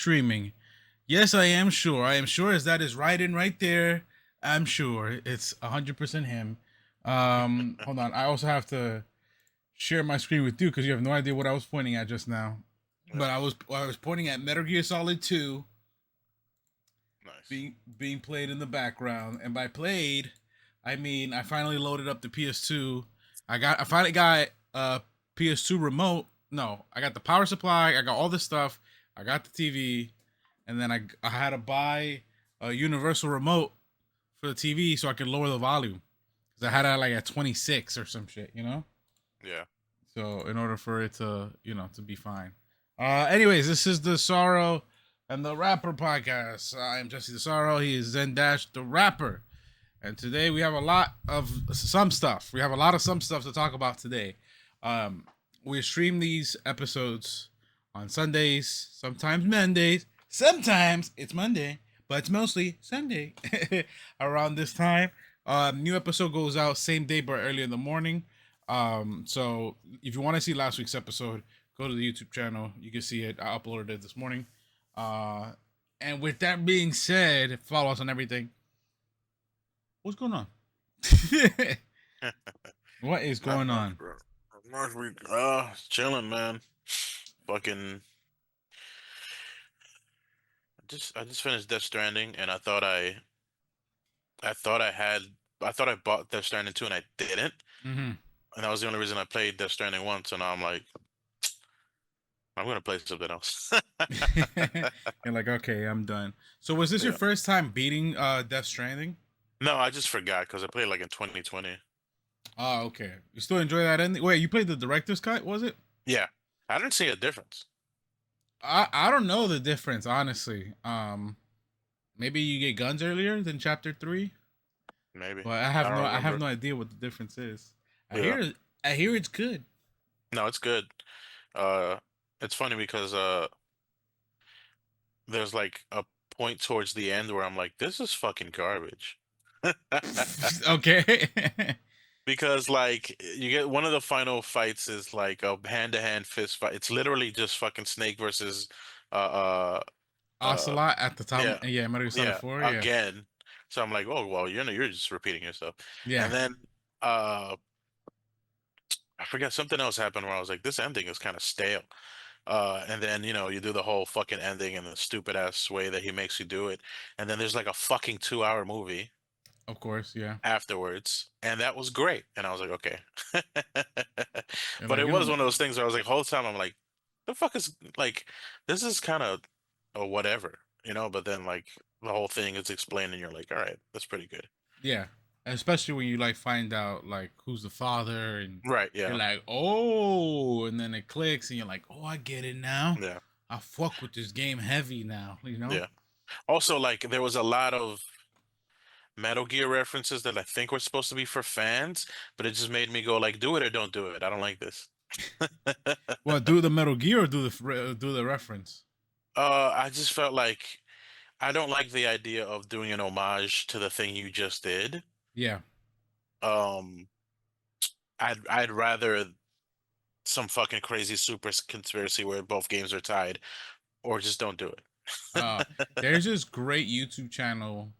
streaming. Yes, I am sure. I am sure as that is right in right there. I'm sure it's 100% him. Hold on. I also have to share my screen with you because you have no idea what I was pointing at just now. Yeah, But I was pointing at Metal Gear Solid 2 nice. being played in the background, and by played, I mean I finally loaded up the PS2. I finally got a PS2 remote. No, I got the power supply. I got all this stuff. I got the TV, and then I had to buy a universal remote for the TV so I could lower the volume because I had it like at 26 or some shit, you know. Yeah. So in order for it to to be fine. Anyways, this is the Sorrow and the Rapper podcast. I am Jesse the Sorrow. He is Zen Dash the Rapper, and today we have a lot of some stuff. We have a lot of some stuff to talk about today. Um, we stream these episodes on Sundays, sometimes Mondays, sometimes it's Monday, but it's mostly Sunday around this time. New episode goes out same day but early in the morning. So if you want to see last week's episode, go to the YouTube channel. You can see it. I uploaded it this morning. Uh, and with that being said, follow us on everything. What's going on? What is Not going much, on? bro. Not much. We chilling, man. Fucking. I just finished Death Stranding, and I thought I bought Death Stranding 2, and I didn't, Mm-hmm. and that was the only reason I played Death Stranding 1. So now I'm like, I'm gonna play something else. You're like, okay, I'm done. So was this your Yeah. first time beating Death Stranding? No, I just forgot because I played like in 2020. Oh, okay. You still enjoy that ending? Wait, you played the director's cut, was it? Yeah, I didn't see a difference. I don't know the difference, honestly. Maybe you get guns earlier than chapter 3, Maybe but I don't I have remember. no idea what the difference is. Yeah. I hear it's good. No, it's good. Uh, it's funny because there's like a point towards the end where I'm like, this is fucking garbage. Okay. Because like you get one of the final fights is like a hand-to-hand fist fight. It's literally just fucking Snake versus uh uh Ocelot at the top. yeah, Yeah, Metal Gear Solid yeah, 4. Yeah. again. So I'm like, oh well, you're just repeating yourself. And Yeah. then uh I forget something else happened where I was like, this ending is kind of stale. And then, you do the whole fucking ending in the stupid ass way that he makes you do it. And then there's like a fucking 2-hour movie Of course. Yeah. afterwards. And that was great. And I was like, okay. You're But like, it you know was what? one of those things where I was like, whole time I'm like, the fuck is like, this is kind of a whatever, but then like the whole thing is explained and you're like, all right, that's pretty good. Yeah. Especially when you like find out like who's the father, and Right. you're Yeah. like, oh, and then it clicks and you're like, oh, I get it now. Yeah. I fuck with this game heavy now, you know? Yeah. Also, like, there was a lot of Metal Gear references that I think were supposed to be for fans, but it just made me go like, do it or don't do it. I don't like this. Well, do the Metal Gear or do the reference? I just felt like I don't like the idea of doing an homage to the thing you just did. Yeah. Um, I'd rather some fucking crazy super conspiracy where both games are tied, or just don't do Uh it. there's this great YouTube channel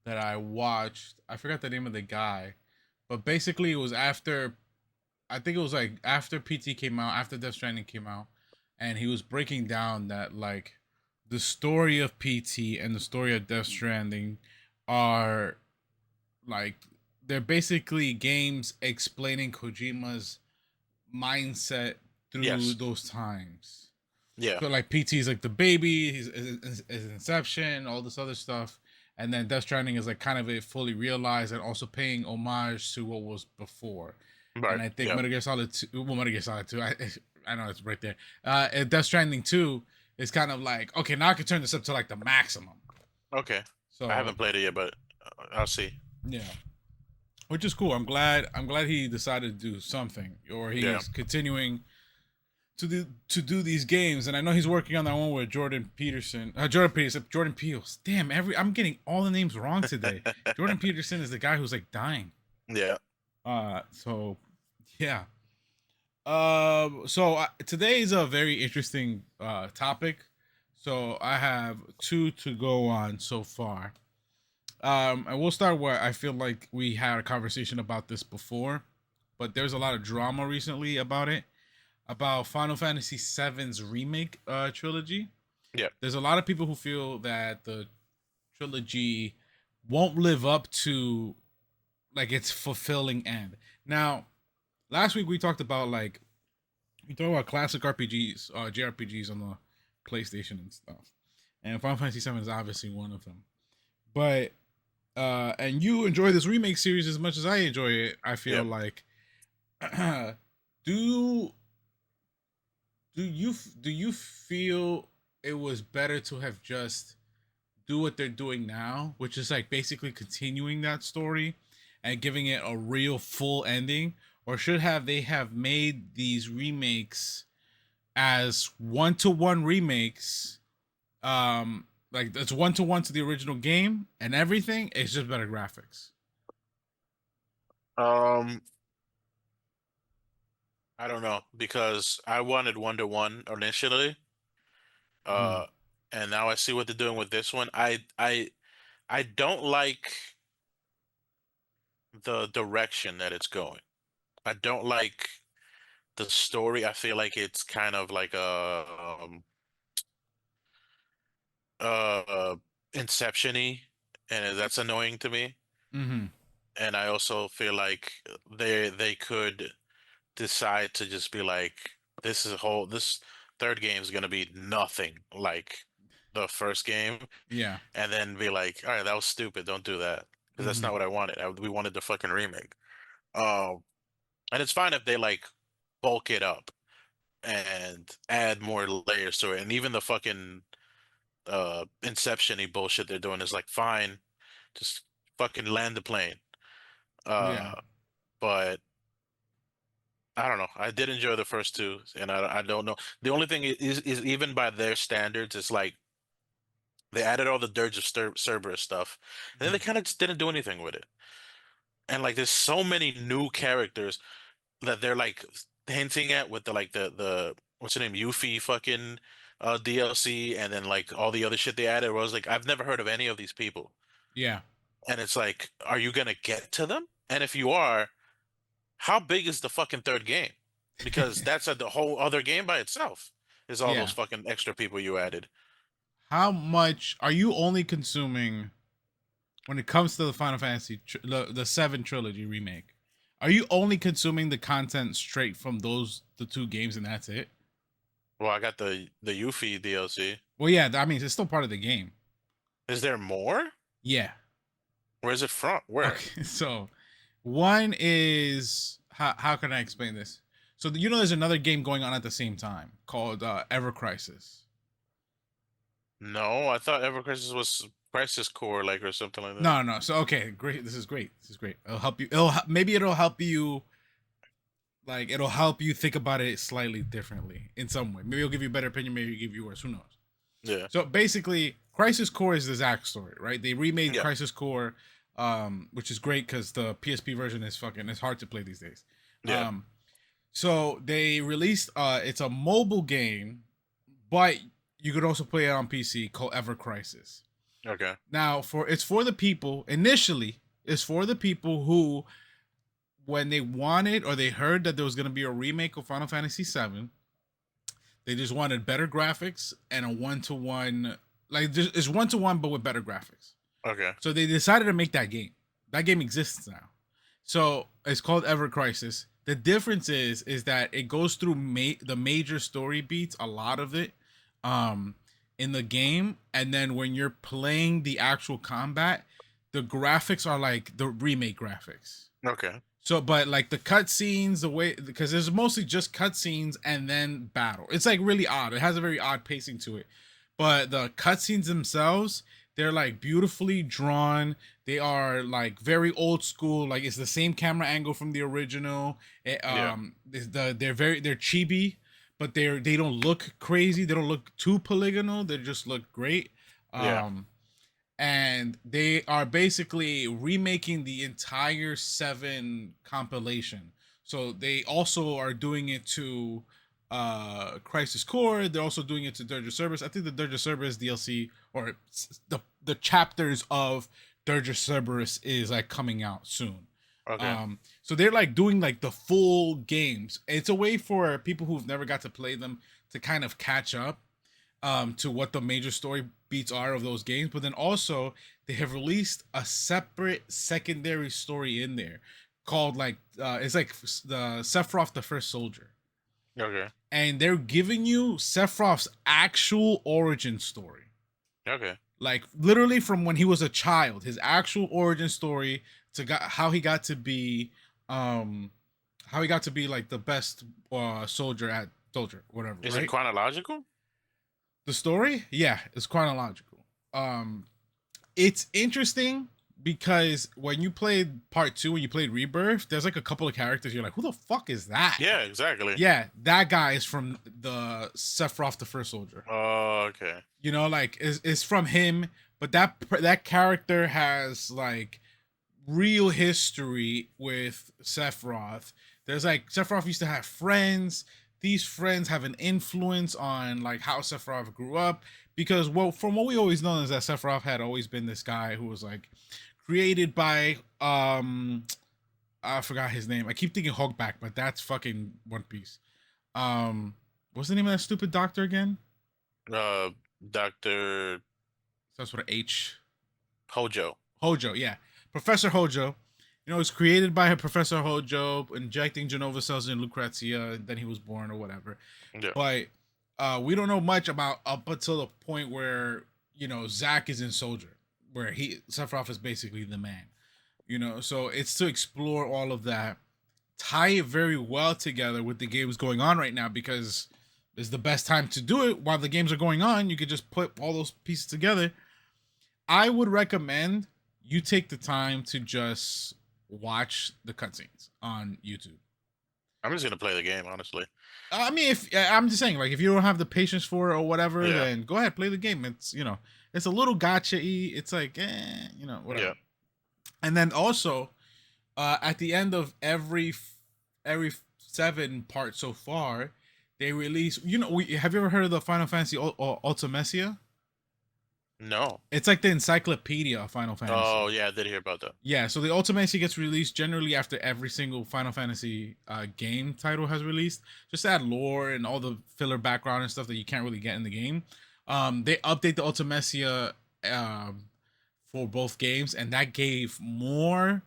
that I watched. I forgot the name of the guy, but basically it was after, I think it was like after PT came out, after Death Stranding came out, and he was breaking down that like the story of PT and the story of Death Stranding are like, they're basically games explaining Kojima's mindset through Yes. those times. Yeah. So like PT is like the baby, his Inception, all this other stuff, and then Death Stranding is like kind of it fully realized and also paying homage to what was before. Right. And I think Yeah. Metal Gear Solid 2, well, Metal Gear Solid 2, I know it's right there. And Death Stranding 2 is kind of like, okay, now I can turn this up to like the maximum. Okay. I So haven't played it yet, but I'll see. yeah, which is cool. I'm glad he decided to do something, or Yeah. he's continuing to do these games. And I know he's working on that one with Jordan Peele. Damn, I'm getting all the names wrong today. Jordan Peterson is the guy who's like dying. Yeah. So yeah. Today is a very interesting topic. So I have two to go on so far. And we'll start where I feel like we had a conversation about this before, but there's a lot of drama recently about it, about Final Fantasy VII's remake trilogy. Yeah. There's a lot of people who feel that the trilogy won't live up to like its fulfilling end. Now, last week we talked about like we talked about classic RPGs, JRPGs on the PlayStation and stuff, and Final Fantasy VII is obviously one of them. But and you enjoy this remake series as much as I enjoy it. I feel Yeah. like do do you feel it was better to have just do what they're doing now, which is like basically continuing that story and giving it a real full ending, or should have they have made these remakes as one-to-one remakes, like it's one-to-one to the original game and everything, it's just better graphics. Um, I don't know because I wanted 1-to-1 initially. Mm, Uh, and now I see what they're doing with this one. I don't like the direction that it's going. I don't like the story. I feel like it's kind of like a uh Inception-y, and that's annoying to me. mm-hmm. And I also feel like they could decide to just be like, this third game is gonna be nothing like the first game, Yeah. and then be like, all right, that was stupid. Don't do that because that's Mm-hmm. not what I wanted. We wanted the fucking remake. Um, and it's fine if they like bulk it up and add more layers to it, and even the fucking Inception-y bullshit they're doing is like fine, just fucking land the plane. Yeah. Uh, but I don't know. I did enjoy the first two, and I don't know. The only thing is even by their standards, it's like they added all the Dirge of Cerberus stuff, and then they Mm-hmm. kind of just didn't do anything with it. And like, there's so many new characters that they're like hinting at with the what's her name, Yuffie fucking DLC, and then like all the other shit they added. Where I was like, I've never heard of any of these people, Yeah. and it's like, are you gonna get to them? And if you are, how big is the fucking third game? Because that's the whole other game by itself. Is all those Yeah. fucking extra people you added. How much are you only consuming when it comes to the Final Fantasy the Seven trilogy remake? Are you only consuming the content straight from the two games and that's it? Well, I got the Yuffie DLC. Well, yeah, I mean it's still part of the game. Is there more? Yeah. Where is it from? Where? Okay. So one is how can I explain this? So you know there's another game going on at the same time called Ever Crisis. No, I thought Ever Crisis was Crisis Core, like, or something like that. No, no. So okay, great. This is great. This is great. It'll help you. Maybe it'll help you. Like it'll help you think about it slightly differently in some way. Maybe it'll give you a better opinion. Maybe it'll give you worse. Who knows? Yeah, So basically, Crisis Core is the Zack story, right? They remade yeah, Crisis Core, which is great because the PSP version is fucking. It's hard to play these days. yeah. Um, so they released. It's a mobile game, but you could also play it on PC called Ever Crisis. Okay, Now, it's for the people initially. It's for the people who, when they wanted or they heard that there was going to be a remake of Final Fantasy VII, they just wanted better graphics and a one-to-one, like it's one-to-one but with better graphics. okay, So they decided to make that game. That game exists now. So it's called Ever Crisis. The difference is that it goes through the major story beats, a lot of it, um, in the game, and then when you're playing the actual combat, the graphics are like the remake graphics. okay. So, but like the cutscenes, the way because there's mostly just cutscenes and then battle. It's like really odd. It has a very odd pacing to it. But the cutscenes themselves, they're like beautifully drawn. They are like very old school. Like it's the same camera angle from the original. Yeah, They're chibi, but they don't look crazy. They don't look too polygonal. They just look great. yeah. Um, and they are basically remaking the entire seven compilation. So they also are doing it to Crisis Core. They're also doing it to Dirge of Cerberus. I think the Dirge of Cerberus DLC or the chapters of Dirge of Cerberus is like coming out soon. Okay. So they're like doing like the full games. It's a way for people who've never got to play them to kind of catch up to what the major story beats are of those games. But then also they have released a separate secondary story in there called like it's like the Sephiroth the First Soldier, Okay. and they're giving you Sephiroth's actual origin story. Okay. Like literally from when he was a child, his actual origin story to how he got to be like the best soldier, whatever. Is Right? it chronological? The story, yeah, it's chronological. It's interesting because when you played part 2, when you played Rebirth, there's like a couple of characters you're like, who the fuck is that? Yeah, exactly. Yeah, that guy is from the Sephiroth the First Soldier. Oh, okay. You know, like it's from him, but that character has like real history with Sephiroth. There's like Sephiroth used to have friends. These friends have an influence on like how Sephiroth grew up, because from what we always know is that Sephiroth had always been this guy who was like created by I forgot his name. I keep thinking Hogback, but that's fucking One Piece. What's the name of that stupid doctor again? Dr. That's what H. Hojo. Hojo, yeah. Professor Hojo. You know, it was created by Professor Hojo, injecting Genova cells in Lucrezia, and then he was born or whatever. Yeah. But we don't know much about up until the point where, you know, Zack is in Soldier, where Sephiroth is basically the man. You know, so it's to explore all of that, tie it very well together with the games going on right now, because it's the best time to do it while the games are going on. You could just put all those pieces together. I would recommend you take the time to just watch the cutscenes on YouTube. I'm just gonna play the game, honestly. I mean, if I'm just saying, like, if you don't have the patience for it or whatever, Yeah. then go ahead, play the game. It's, you know, it's a little gotcha-y. It's like, you know, whatever. Yeah. And then also, at the end of every 7 parts so far, they release. You know, have you ever heard of the Final Fantasy Ultimecia? No. It's like the encyclopedia of Final Fantasy. Oh yeah, I did hear about that. Yeah, so the Ultimacy gets released generally after every single Final Fantasy game title has released, just to add lore and all the filler background and stuff that you can't really get in the game. They update the Ultimacia for both games, and that gave more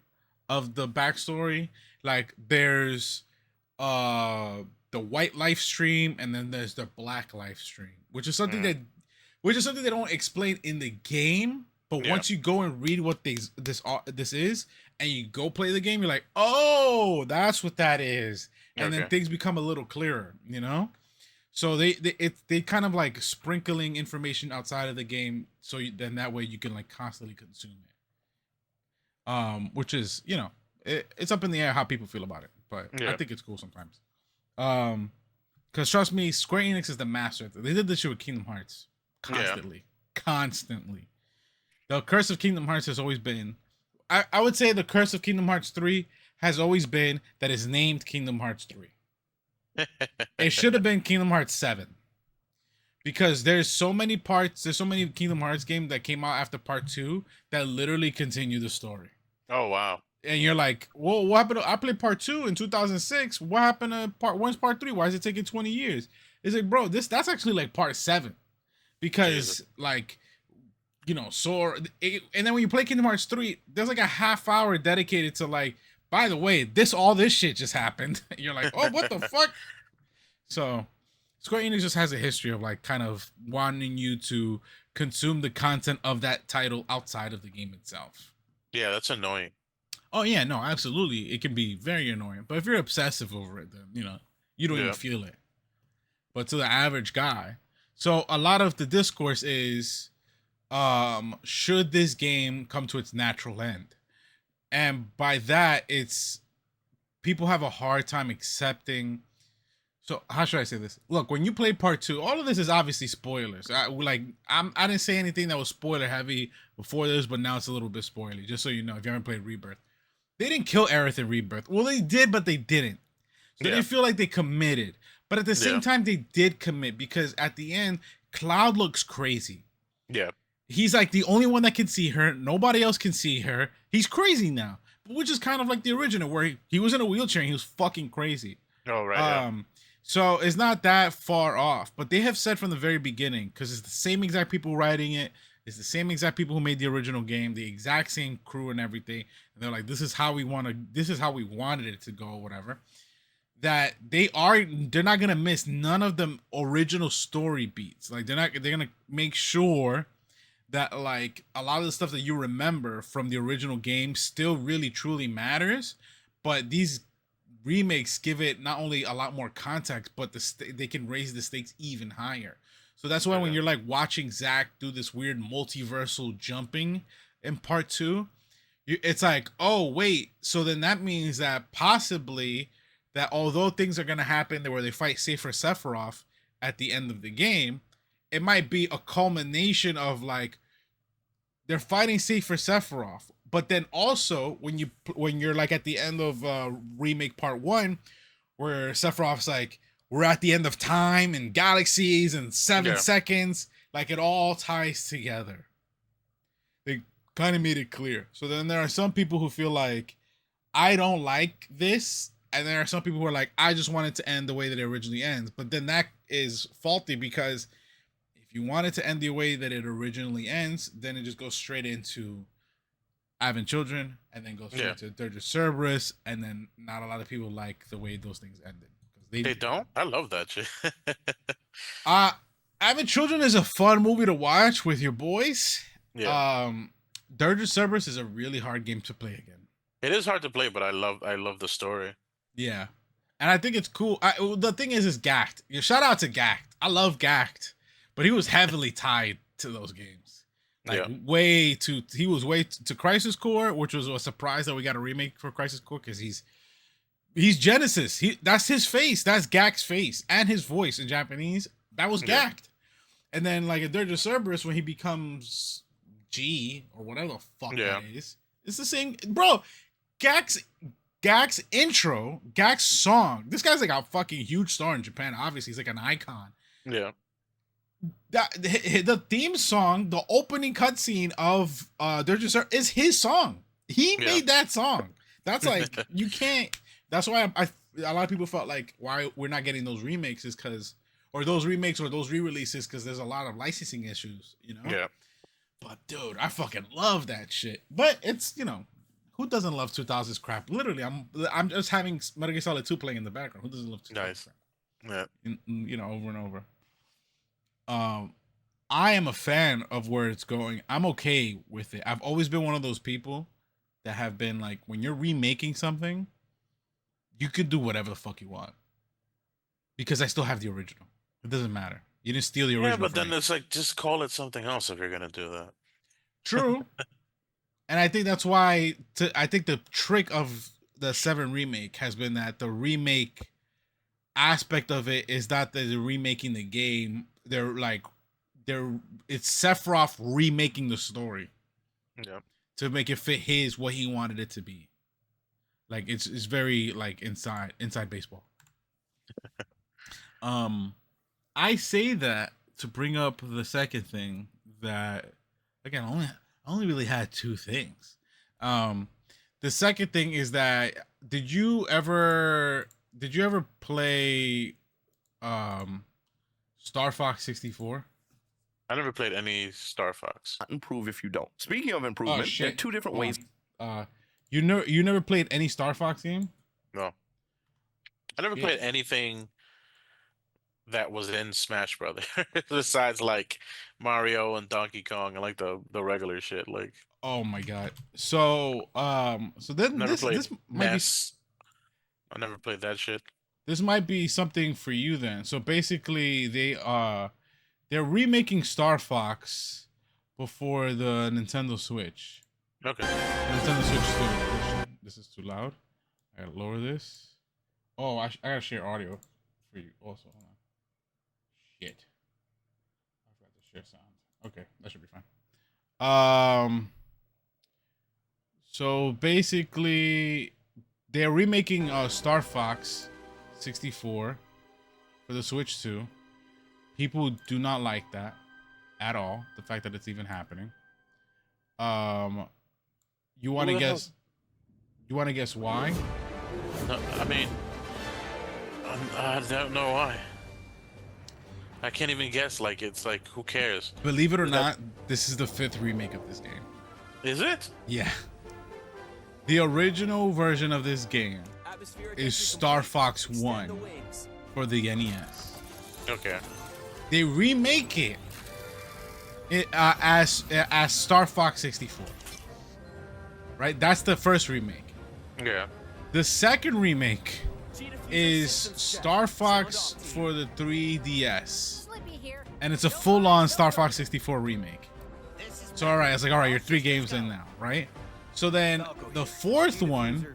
of the backstory. Like there's the white life stream, and then there's the black life stream, which is something they don't explain in the game. But once you go and read what this is, and you go play the game, you're like, oh, that's what that is, and then things become a little clearer, you know. So they kind of like sprinkling information outside of the game, so then that way you can like constantly consume it. Which is, you know, it's up in the air how people feel about it, but I think it's cool sometimes. Because trust me, Square Enix is the master. They did this shit with Kingdom Hearts constantly. The Curse of Kingdom Hearts has always been, I would say the Curse of Kingdom Hearts 3 has always been that it's named Kingdom Hearts 3. It should have been Kingdom Hearts 7. Because there's so many Kingdom Hearts games that came out after part 2 that literally continue the story. Oh wow. And you're like, well, what happened? I played part 2 in 2006. What happened to part 1's part 3? Why is it taking 20 years? It's like, bro, that's actually like part 7. Because like, you know, and then when you play Kingdom Hearts 3, there's like a half hour dedicated to like, by the way, all this shit just happened. You're like, oh, what the fuck? So Square Enix just has a history of like kind of wanting you to consume the content of that title outside of the game itself. Yeah, that's annoying. Oh yeah, no, absolutely. It can be very annoying. But if you're obsessive over it, then, you know, you don't even feel it. But to the average guy, so a lot of the discourse is, should this game come to its natural end? And by that, it's people have a hard time accepting. So how should I say this? Look, when you play part 2, all of this is obviously spoilers. I didn't say anything that was spoiler heavy before this, but now it's a little bit spoilery. Just so you know, if you haven't played Rebirth, they didn't kill Aerith in Rebirth. Well, they did, but they didn't. So they didn't feel like they committed. But at the same Yeah. time, they did commit because at the end, Cloud looks crazy. Yeah. He's like the only one that can see her. Nobody else can see her. He's crazy now, which is kind of like the original where he was in a wheelchair and he was fucking crazy. Oh, right. Yeah. So it's not that far off, but they have said from the very beginning, because it's the same exact people writing it, it's the same exact people who made the original game, the exact same crew and everything. And they're like, this is how we wanted it to go, whatever. That they're not gonna miss none of the original story beats. Like they're gonna make sure that like a lot of the stuff that you remember from the original game still really truly matters, but these remakes give it not only a lot more context, but they can raise the stakes even higher. So that's why when you're like watching Zack do this weird multiversal jumping in part 2, it's like, oh wait, so then that means that possibly that although things are gonna happen where they fight Safer Sephiroth at the end of the game, it might be a culmination of like they're fighting Safer Sephiroth, but then also when you're like at the end of remake part 1, where Sephiroth's like, we're at the end of time and galaxies and 7 seconds, like it all ties together. They kind of made it clear. So then there are some people who feel like I don't like this, and there are some people who are like, I just want it to end the way that it originally ends. But then that is faulty, because if you want it to end the way that it originally ends, then it just goes straight into having children, and then goes straight to Dirge Cerberus, and then not a lot of people like the way those things ended. They don't? I love that shit. Having Children is a fun movie to watch with your boys. Yeah. Dirge Cerberus is a really hard game to play again. It is hard to play, but I love the story. Yeah. And I think it's cool. The thing is Gact. Shout out to Gact. I love Gact, but he was heavily tied to those games. Like he was way to Crisis Core, which was a surprise that we got a remake for Crisis Core, because he's Genesis. That's his face. That's Gact's face and his voice in Japanese. That was Gact. And then like in Dirge of Cerberus, when he becomes G or whatever the fuck that is, it's the same, bro. Gact's intro, Gact's song. This guy's like a fucking huge star in Japan. Obviously, he's like an icon. Yeah. The theme song, the opening cutscene of Dirge of Cerberus is his song. He made that song. That's like you can't. That's why a lot of people felt like why we're not getting those remakes is because, or those remakes or those re-releases, because there's a lot of licensing issues, you know? Yeah. But dude, I fucking love that shit. But it's, you know, who doesn't love 2000s crap? Literally, I'm just having Metal Gear Solid 2 playing in the background. Who doesn't love 2000s crap? Yeah. You know, over and over. I am a fan of where it's going. I'm okay with it. I've always been one of those people that have been like, when you're remaking something, you could do whatever the fuck you want, because I still have the original. It doesn't matter. You didn't steal the original. Yeah, but then it's like, just call it something else if you're gonna do that. True. And I think that's why I think the trick of the 7 remake has been that the remake aspect of it is not that they're remaking the game. It's Sephiroth remaking the story. Yeah. To make it fit what he wanted it to be. Like it's very like inside baseball. I say that to bring up the second thing that, again, I only really had 2 things. The second thing is that did you ever play Star Fox 64? I never played any Star Fox. Improve if you don't. Speaking of improvement, there are 2 different ways. You never played any Star Fox game? No. I never played anything that was in Smash Brothers besides like Mario and Donkey Kong and like the regular shit. Like, oh my god. So then this might be, I never played that shit. This might be something for you then. So basically they're remaking Star Fox before the Nintendo Switch. Okay. Nintendo Switch. This is too loud. I gotta lower this. Oh, I gotta share audio for you also. Hold on. Shit. I forgot to share sound. Okay, that should be fine. So basically, they're remaking Star Fox 64 for the Switch 2. People do not like that at all. The fact that it's even happening. You want to guess? You want to guess why? No, I mean, I don't know why. I can't even guess. Like, it's like, who cares? Believe it or not, this is the 5th remake of this game. Is it? Yeah. The original version of this game is Star Fox 1 for the NES. Okay. They remake it, as Star Fox 64. Right? That's the first remake. Yeah. The second remake is Star Fox for the 3DS. And it's a full-on Star Fox 64 remake. So alright, it's like, alright, you're 3 games in now, right? So then the 4th one,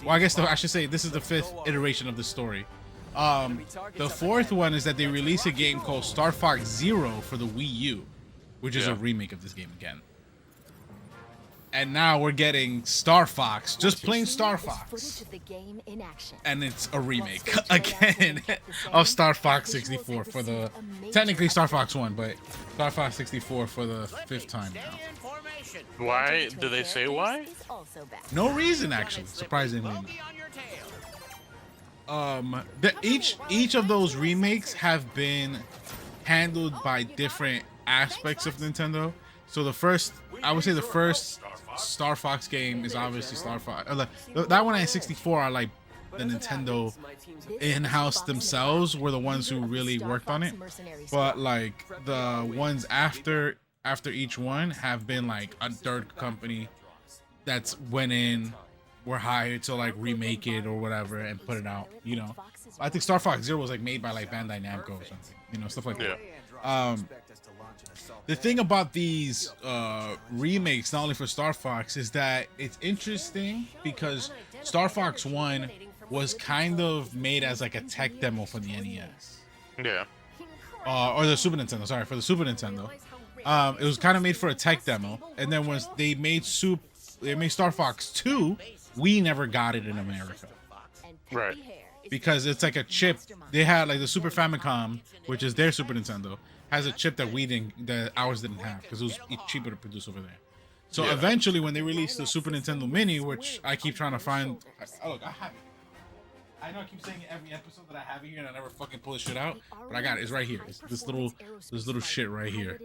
well, I guess I should say this is the 5th iteration of the story. The 4th one is that they release a game called Star Fox Zero for the Wii U, which is a remake of this game again. And now we're getting Star Fox, just plain Star Fox. And it's a remake again of Star Fox 64 for the, technically Star Fox 1, but Star Fox 64 for the 5th time now. Why? Do they say why? No reason, actually, surprisingly enough. Each of those remakes have been handled by different aspects of Nintendo. So the first, I would say the first Star Fox game is obviously Star Fox. That one at 64 are like the Nintendo in-house themselves were the ones who really worked on it. But like the ones after each one have been like a third company that's went in, were hired to like remake it or whatever and put it out, you know. I think Star Fox Zero was like made by like Bandai Namco or something, you know, stuff like that. The thing about these remakes, not only for Star Fox, is that it's interesting because Star Fox 1 was kind of made as like a tech demo for the NES. Yeah. Or the Super Nintendo, sorry, for the Super Nintendo. It was kind of made for a tech demo, and then once they made Star Fox 2, we never got it in America. Right. Because it's like a chip. They had like the Super Famicom, which is their Super Nintendo, has a chip that ours didn't have because it was cheaper to produce over there. So eventually, when they released the Super Nintendo Mini, which I keep trying to find, oh look, I have it. I know I keep saying it every episode that I have it here, and I never fucking pull this shit out, but I got it. It's right here. It's this little shit right here.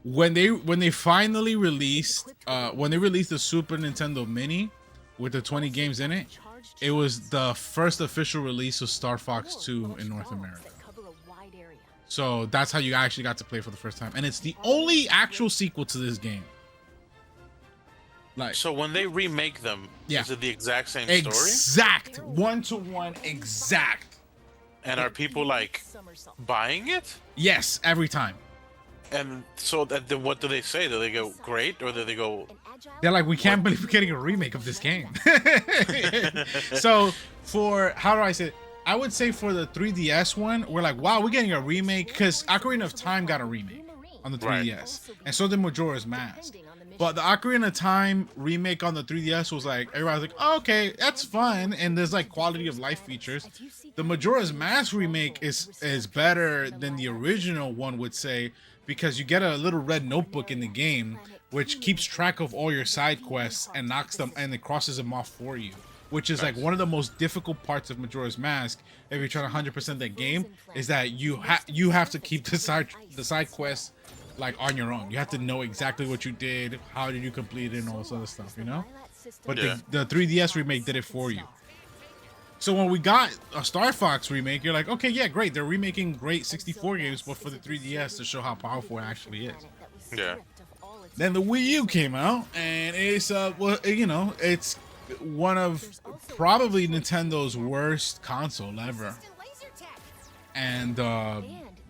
When they finally released, when they released the Super Nintendo Mini with the 20 games in it, it was the first official release of Star Fox 2 in North America. So that's how you actually got to play for the first time, and it's the only actual sequel to this game. Like, so when they remake them, is it the exact same story? Exact, 1-to-1, exact. And are people like buying it? Yes, every time. And so then what do they say? Do they go great, or do they go? They're like, we can't believe we're getting a remake of this game. So for, how do I say it? I would say for the 3DS one, we're like, wow, we're getting a remake, because Ocarina of Time got a remake on the 3DS, and so did Majora's Mask. But the Ocarina of Time remake on the 3DS was like, everybody's like, oh, okay, that's fun, and there's like quality of life features. The Majora's Mask remake is better than the original, one would say, because you get a little red notebook in the game, which keeps track of all your side quests and knocks them, and it crosses them off for you. Which is like one of the most difficult parts of Majora's Mask, if you're trying to 100% that game, is that you have to keep the side quests like on your own. You have to know exactly what you did, how did you complete it, and all this other stuff, you know? But the 3DS remake did it for you. So when we got a Star Fox remake, you're like, okay, yeah, great. They're remaking great 64 games, but for the 3DS to show how powerful it actually is. Yeah. Then the Wii U came out, and it's well, you know, it's one of probably Nintendo's worst console ever. And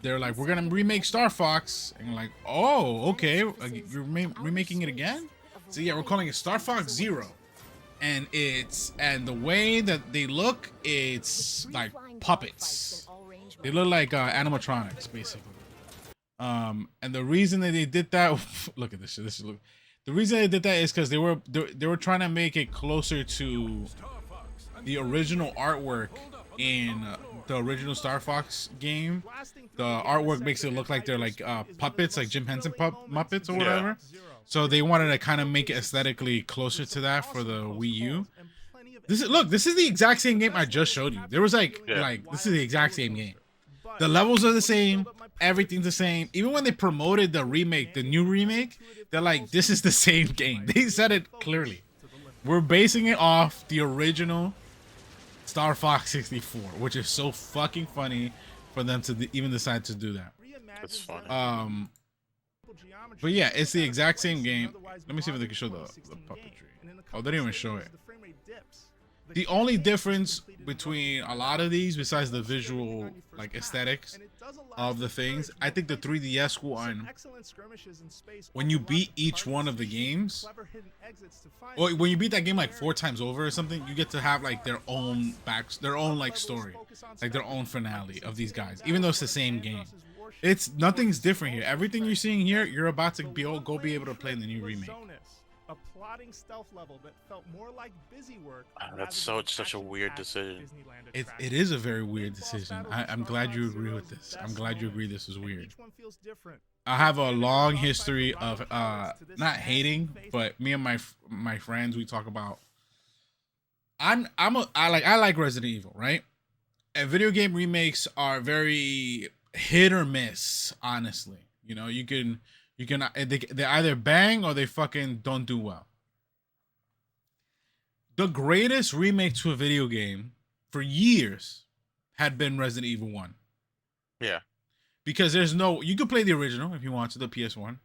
they're like, we're gonna remake Star Fox, and you're like, oh, okay, you're remaking it again? So yeah, we're calling it Star Fox Zero, and the way that they look, it's like puppets. They look like animatronics, basically. And the reason that they did that, look at this shit. The reason they did that is because they were trying to make it closer to the original artwork in the original Star Fox game, the artwork makes it look like they're like puppets, like Jim Henson Muppets or whatever. So they wanted to kind of make it aesthetically closer to that for the Wii U. This is the exact same game I just showed you. There was like this is the exact same game. The levels are the same, everything's the same. Even when they promoted the remake, the new remake, they're like, this is the same game. They said it clearly. We're basing it off the original Star Fox 64, which is so fucking funny for them to even decide to do that. That's funny. But yeah, it's the exact same game. Let me see if they can show the puppetry. Oh, they didn't even show it. The only difference between a lot of these, besides the visual like aesthetics of the things, I think the 3DS one, when you beat each one of the games, or when you beat that game like 4 times over or something, you get to have like their own like story, like their own finale of these guys, even though it's the same game. Nothing's different here. Everything you're seeing here, you're about to be able to play in the new remake. A plotting stealth level that felt more like busy work. That's such a weird decision. It is a very weird decision. I'm glad you agree with this. I'm glad you agree this is weird. I have a long history of not hating, but me and my friends, we talk about. I like Resident Evil, right? And video game remakes are very hit or miss, honestly. You know, they either bang or they fucking don't do well. The greatest remake to a video game for years had been Resident Evil 1. Yeah. Because you could play the original if you want to, the PS1,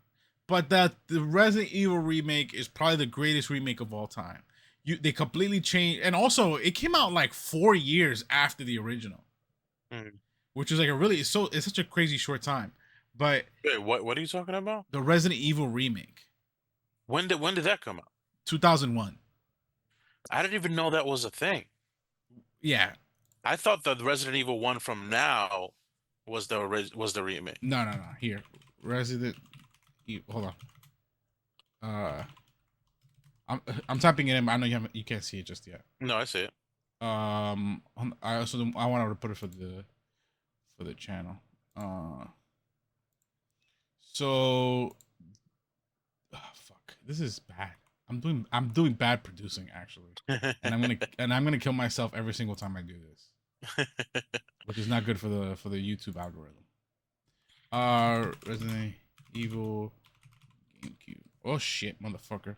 but the Resident Evil remake is probably the greatest remake of all time. They completely changed, and also it came out like 4 years after the original, which is like it's such a crazy short time. But wait, what are you talking about? The Resident Evil remake. When did that come out? 2001. I didn't even know that was a thing. Yeah. I thought the Resident Evil 1 from now was the remake. No. Here, Resident Evil. Hold on. I'm typing it in. But I know you can't see it just yet. No, I see it. I wanted to put it for the channel. So, fuck. This is bad. I'm doing bad producing actually, and I'm gonna kill myself every single time I do this, which is not good for the YouTube algorithm. Resident Evil GameCube. Oh shit, motherfucker!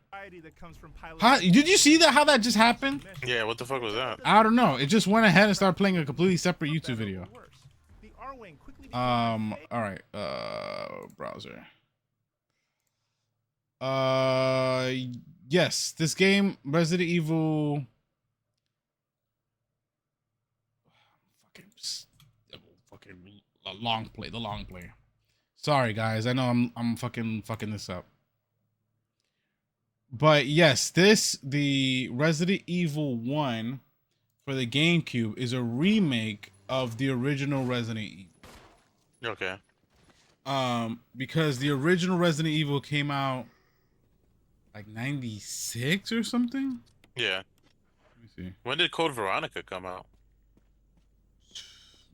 Did you see that? How that just happened? Yeah. What the fuck was that? I don't know. It just went ahead and started playing a completely separate YouTube video. All right. Browser. Yes, this game, Resident Evil. Fucking the long play. Sorry, guys. I know I'm fucking this up. But yes, the Resident Evil 1 for the GameCube is a remake of the original Resident Evil. Okay. Because the original Resident Evil came out like 96 or something. Yeah. Let me see. When did Code Veronica come out?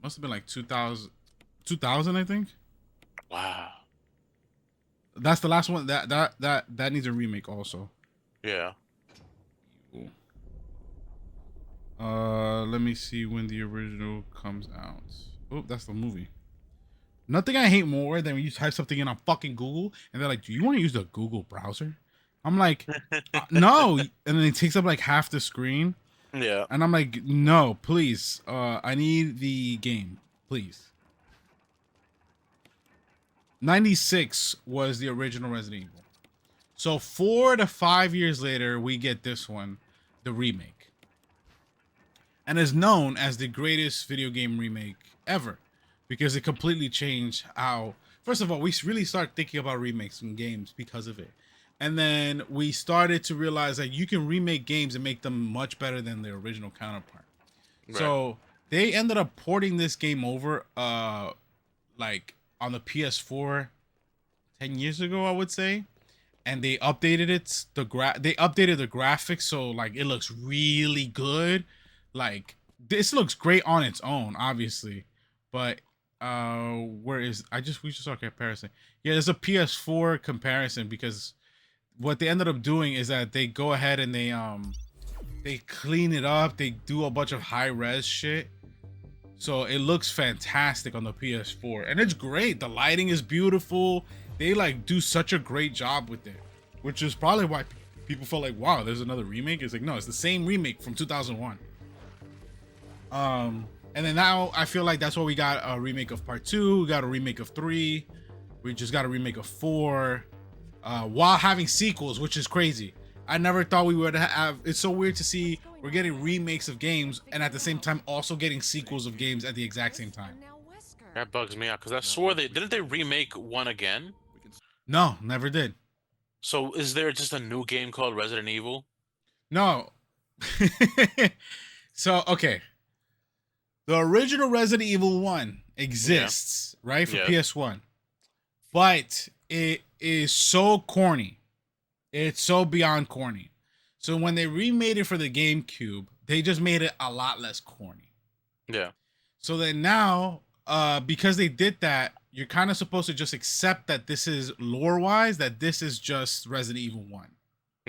Must have been like 2000, I think. Wow. That's the last one. That needs a remake also. Yeah. Let me see when the original comes out. Oh, that's the movie. Nothing I hate more than when you type something in on fucking Google and they're like, "Do you want to use the Google browser?" I'm like, "No," and then it takes up like half the screen. Yeah. And I'm like, "No, please. I need the game, please." 96 was the original Resident Evil. So 4 to 5 years later, we get this one, the remake. And is known as the greatest video game remake ever. Because it completely changed how... First of all, we really started thinking about remakes in games because of it. And then we started to realize that you can remake games and make them much better than their original counterpart. Right. So they ended up porting this game over like on the PS4 10 years ago, I would say. And they updated they updated the graphics so like it looks really good. Like this looks great on its own, obviously, but where is we just saw a comparison. Yeah, there's a PS4 comparison because what they ended up doing is that they go ahead and they clean it up. They do a bunch of high res shit. So it looks fantastic on the PS4 and it's great. The lighting is beautiful. They like do such a great job with it, which is probably why people felt like, wow, there's another remake. It's like, no, it's the same remake from 2001. And then now I feel like that's why we got a remake of part 2. We got a remake of 3. We just got a remake of 4. While having sequels, which is crazy. I never thought we would have. It's so weird to see we're getting remakes of games and at the same time also getting sequels of games at the exact same time. That bugs me out because I swore didn't they remake 1 again? No, never did. So is there just a new game called Resident Evil? No. So okay, the original Resident Evil 1 exists, right, for PS1, but it is so corny. It's so beyond corny. So when they remade it for the GameCube, they just made it a lot less corny. Yeah. So then now, because they did that, you're kind of supposed to just accept that this is lore-wise, that this is just Resident Evil 1.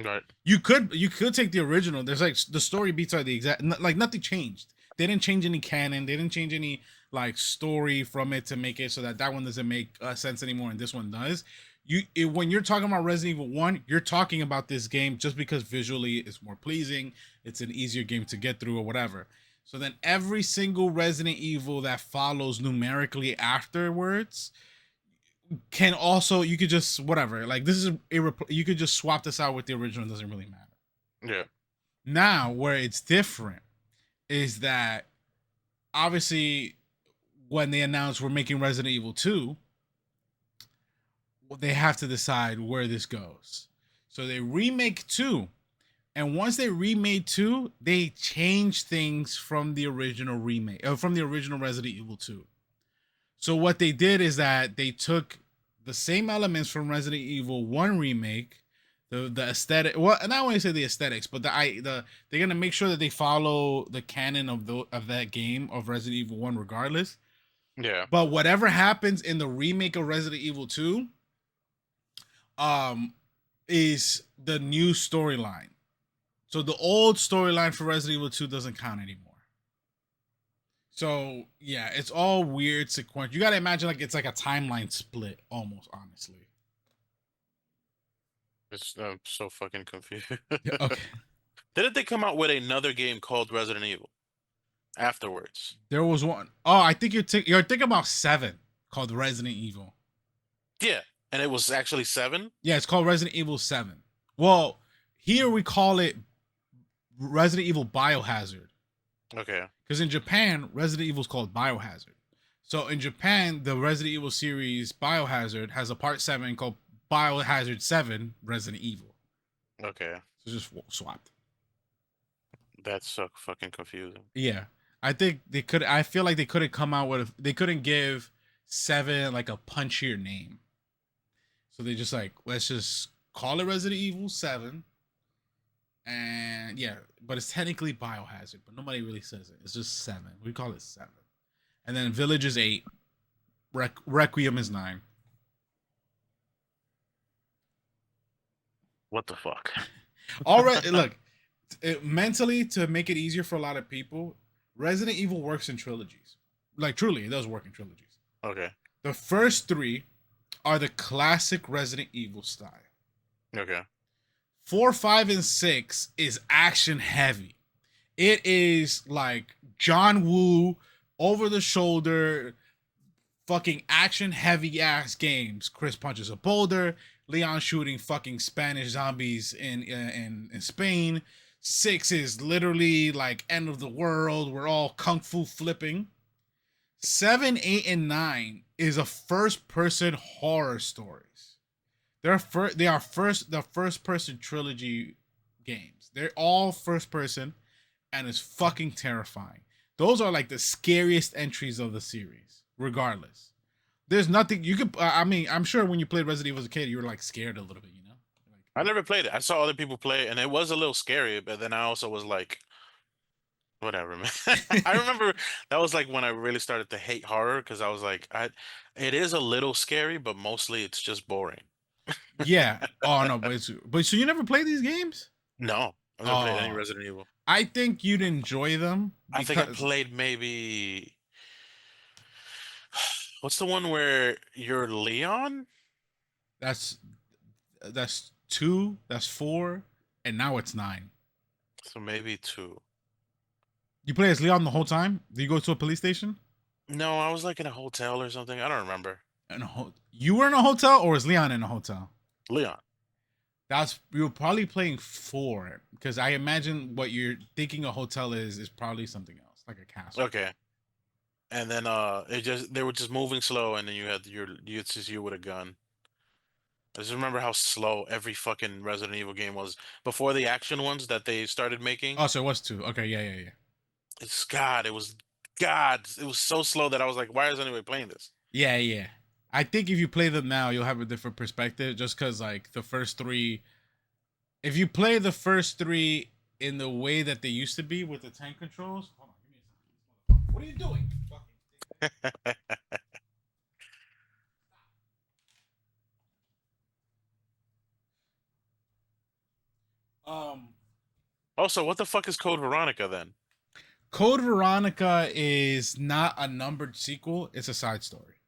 Right. You could take the original. There's like the story beats are the exact, like nothing changed. They didn't change any canon. They didn't change any like story from it to make it so that one doesn't make sense anymore and this one does. When you're talking about Resident Evil 1, you're talking about this game just because visually it's more pleasing, it's an easier game to get through or whatever. So then every single Resident Evil that follows numerically afterwards can also, you could just whatever, like this is you could just swap this out with the original, it doesn't really matter. Yeah. Now where it's different is that obviously when they announced we're making Resident Evil 2, they have to decide where this goes. So they remake 2. And once they remade 2, they changed things from the original remake, from the original Resident Evil 2. So what they did is that they took the same elements from Resident Evil 1 remake, the aesthetic. Well, and I don't want to say the aesthetics, but they're gonna make sure that they follow the canon of that game of Resident Evil 1 regardless. Yeah. But whatever happens in the remake of Resident Evil 2, is the new storyline. So the old storyline for Resident Evil 2 doesn't count anymore. So yeah, it's all weird sequence. You gotta imagine like it's like a timeline split almost, honestly. I'm so fucking confused. Okay. Didn't they come out with another game called Resident Evil afterwards? There was one. Oh, I think you're thinking about 7 called Resident Evil. Yeah. And it was actually 7? Yeah, it's called Resident Evil 7. Well, here we call it Resident Evil Biohazard. Okay. Because in Japan, Resident Evil is called Biohazard. So in Japan, the Resident Evil series Biohazard has a part 7 called Biohazard 7 Resident Evil. Okay. So just swapped. That's so fucking confusing. Yeah. I think I feel like they couldn't come out with, they couldn't give 7 like a punchier name. So they just like, let's just call it Resident Evil 7. And yeah, but it's technically Biohazard, but nobody really says it. It's just 7. We call it 7. And then Village is 8. Requiem is 9. What the fuck? All right, look, mentally, to make it easier for a lot of people, Resident Evil works in trilogies. Like, truly, it does work in trilogies. Okay. The first 3 are the classic Resident Evil style. Okay. 4, 5, and 6 is action heavy. It is like John Woo, over the shoulder, fucking action heavy ass games. Chris punches a boulder. Leon shooting fucking Spanish zombies in Spain. 6 is literally like end of the world. We're all kung fu flipping. 7, 8, and 9 is a first-person horror stories. They are the first-person trilogy games. They're all first-person, and it's fucking terrifying. Those are like the scariest entries of the series, regardless. There's nothing you could. I mean, I'm sure when you played Resident Evil as a kid, you were like scared a little bit, you know. Like, I never played it. I saw other people play it, and it was a little scary. But then I also was like, Whatever, man. I remember that was like when I really started to hate horror because I was like, it is a little scary, but mostly it's just boring. Yeah. Oh no, but so you never play these games? No, I've never played any Oh, Resident Evil. I think you'd enjoy them I think I because played maybe what's the one where you're Leon? that's that's 2, that's 4, and now it's 9. So maybe two. You play as Leon the whole time? Do you go to a police station? No, I was like in a hotel or something. I don't remember. You were in a hotel, or is Leon in a hotel? Leon. That's you were probably playing 4 because I imagine what you're thinking a hotel is probably something else, like a castle. Okay. And then they were just moving slow, and then it's just you with a gun. I just remember how slow every fucking Resident Evil game was before the action ones that they started making. Oh, so it was 2. Okay, yeah. It's God, it was so slow that I was like, why is anybody playing this? Yeah. I think if you play them now, you'll have a different perspective. Just because, like, the first 3, if you play the first 3 in the way that they used to be with the tank controls, hold on, give me a second. What are you doing? Um, Also, what the fuck is Code Veronica then? Code Veronica is not a numbered sequel; it's a side story.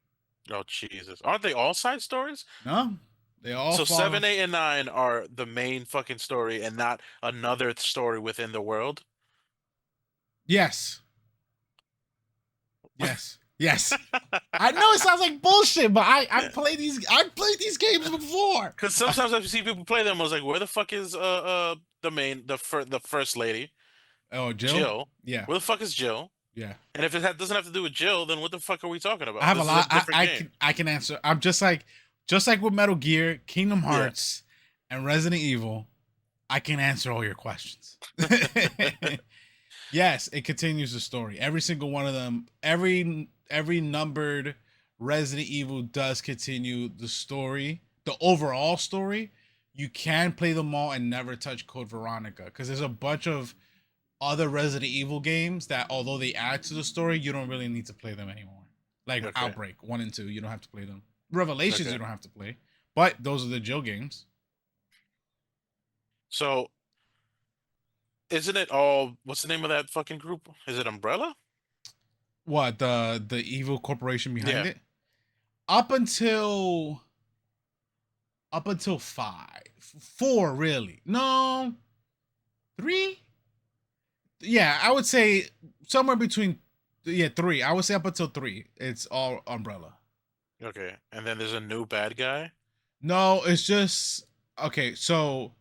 Oh Jesus, aren't they all side stories? No, they all So follow. 7, 8, and 9 are the main fucking story, and not another story within the world. Yes. I know it sounds like bullshit, but I played these games before. Because sometimes I see people play them, I was like, where the fuck is the first lady? Oh, Jill? Jill. Yeah. Where the fuck is Jill? Yeah. And if doesn't have to do with Jill, then what the fuck are we talking about? I have This a is lot. different I game. I can answer. I'm just like with Metal Gear, Kingdom Hearts, and Resident Evil. I can answer all your questions. Yes, it continues the story. Every single one of them, every numbered Resident Evil does continue the story, the overall story. You can play them all and never touch Code Veronica because there's a bunch of other Resident Evil games that, although they add to the story, you don't really need to play them anymore. Like Outbreak 1 and 2, you don't have to play them. Revelations, you don't have to play. But those are the Jill games. So, isn't it all? What's the name of that fucking group? Is it Umbrella? What, the evil corporation behind Yeah. it? Up until 5, 4 really. No, 3. Yeah, I would say somewhere between 3. I would say up until 3, it's all Umbrella. Okay, and then there's a new bad guy. No, it's just okay. So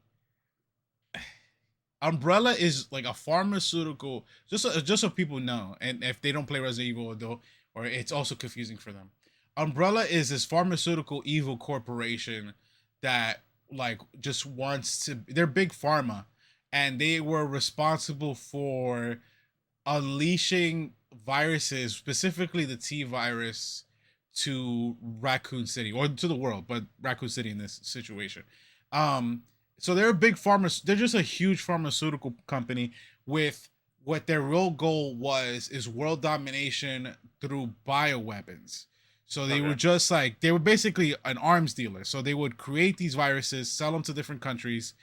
Umbrella is like a pharmaceutical. Just so people know, and if they don't play Resident Evil, or it's also confusing for them. Umbrella is this pharmaceutical evil corporation that like just wants to. They're big pharma, and they were responsible for unleashing viruses, specifically the T virus, to Raccoon City or to the world, but Raccoon City in this situation. So they're a big they're just a huge pharmaceutical company with what their real goal is world domination through bioweapons. So they were just like they were basically an arms dealer. So they would create these viruses, sell them to different countries.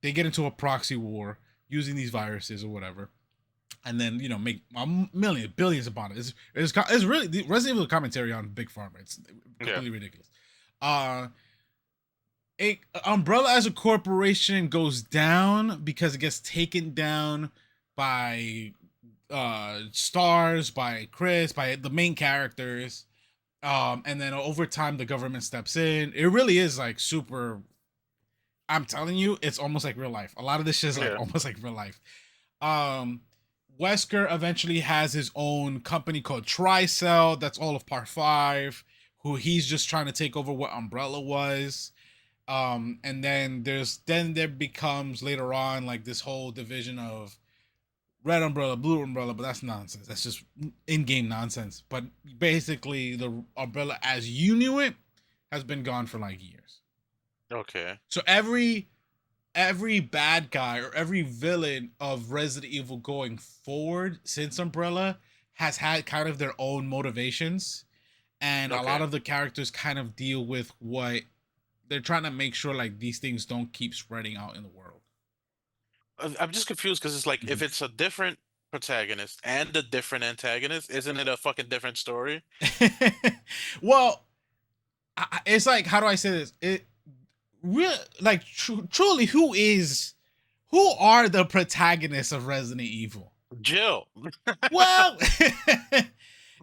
They get into a proxy war using these viruses or whatever, and then make billions upon it. It's really the Resident Evil commentary on big pharma. It's completely ridiculous. Umbrella as a corporation goes down because it gets taken down by Stars, by Chris, by the main characters. And then over time the government steps in. It really is like super. I'm telling you, it's almost like real life. A lot of this shit is like almost like real life. Wesker eventually has his own company called Tricell. That's all of Part 5. Who he's just trying to take over what Umbrella was. And then there becomes later on like this whole division of Red Umbrella, Blue Umbrella, but that's nonsense. That's just in-game nonsense. But basically, the Umbrella as you knew it has been gone for like years. Okay. So every every bad guy or every villain of Resident Evil going forward since Umbrella has had kind of their own motivations, and a lot Okay. of the characters kind of deal with what they're trying to make sure like these things don't keep spreading out in the world. I'm just confused because it's like if Mhm. it's a different protagonist and a different antagonist, isn't it a fucking different story? Well, it's like, how do I say this? It real like truly, who are the protagonists of Resident Evil? Jill. Well,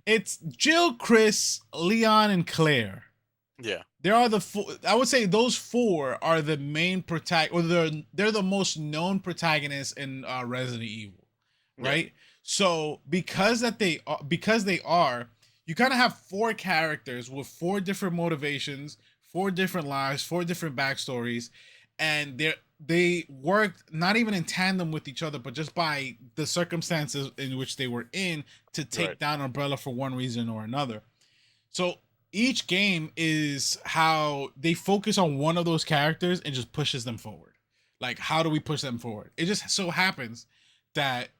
it's Jill, Chris, Leon, and Claire. Yeah. There are the four. I would say those four are the main or they're the most known protagonists in Resident Evil, right? Yeah. So because they are, you kind of have four characters with four different motivations, four different lives, four different backstories, and they worked not even in tandem with each other, but just by the circumstances in which they were in to take Right. down Umbrella for one reason or another. So each game is how they focus on one of those characters and just pushes them forward. Like, how do we push them forward? It just so happens that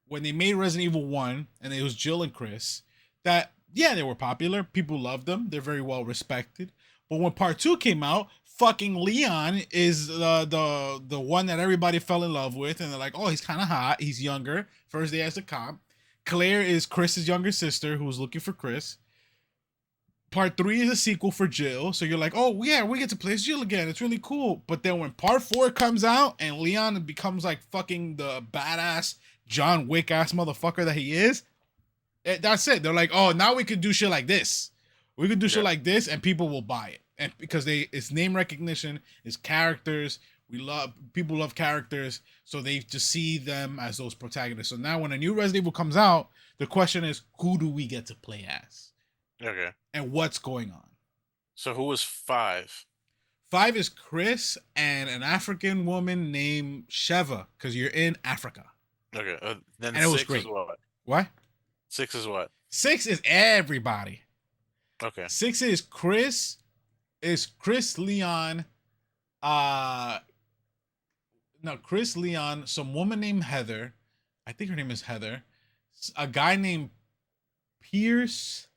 when they made Resident Evil 1 and it was Jill and Chris, that yeah, they were popular. People loved them. They're very well respected. But when part 2 came out, fucking Leon is the one that everybody fell in love with, and they're like, oh, he's kind of hot. He's younger. First day as a cop. Claire is Chris's younger sister who's looking for Chris. Part 3 is a sequel for Jill, so you're like, oh yeah, we get to play as Jill again. It's really cool. But then when part 4 comes out and Leon becomes like fucking the badass John Wick ass motherfucker that he is, that's it. They're like, oh, now we could do shit like this. We could do shit like this, and people will buy it. And because it's name recognition, it's characters. People love characters, so they just see them as those protagonists. So now when a new Resident Evil comes out, the question is, who do we get to play as? Okay. And what's going on? So who was 5? 5 is Chris and an African woman named Sheva, because you're in Africa. Okay. Then And it was 6 great. is what? What? 6 is what? 6 is everybody. Okay. 6 is Chris, Leon, Chris, Leon, some woman named Heather. I think her name is Heather. A guy named Pierce,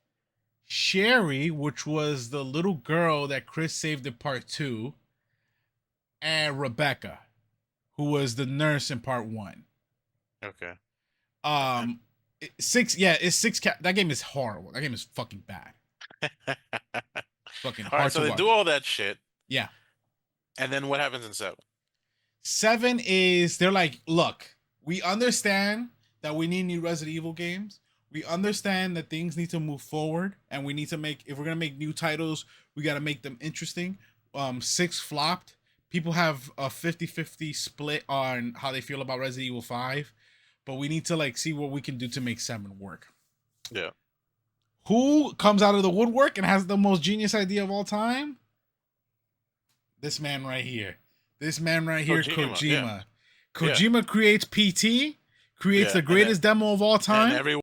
Sherry, which was the little girl that Chris saved in part 2, and Rebecca, who was the nurse in part 1. Okay. 6, yeah, it's 6. That game is horrible. That game is fucking bad. Fucking All hard right, so to they watch. do all that shit. Yeah. And then what happens in 7? 7 is they're like, look, we understand that we need new Resident Evil games. We understand that things need to move forward, and we need to if we're gonna make new titles, we gotta make them interesting. 6 flopped. People have a 50-50 split on how they feel about Resident Evil 5, but we need to like see what we can do to make 7 work. Yeah. Who comes out of the woodwork and has the most genius idea of all time? This man right here. Kojima. Yeah. Kojima creates PT, creates the greatest demo of all time. And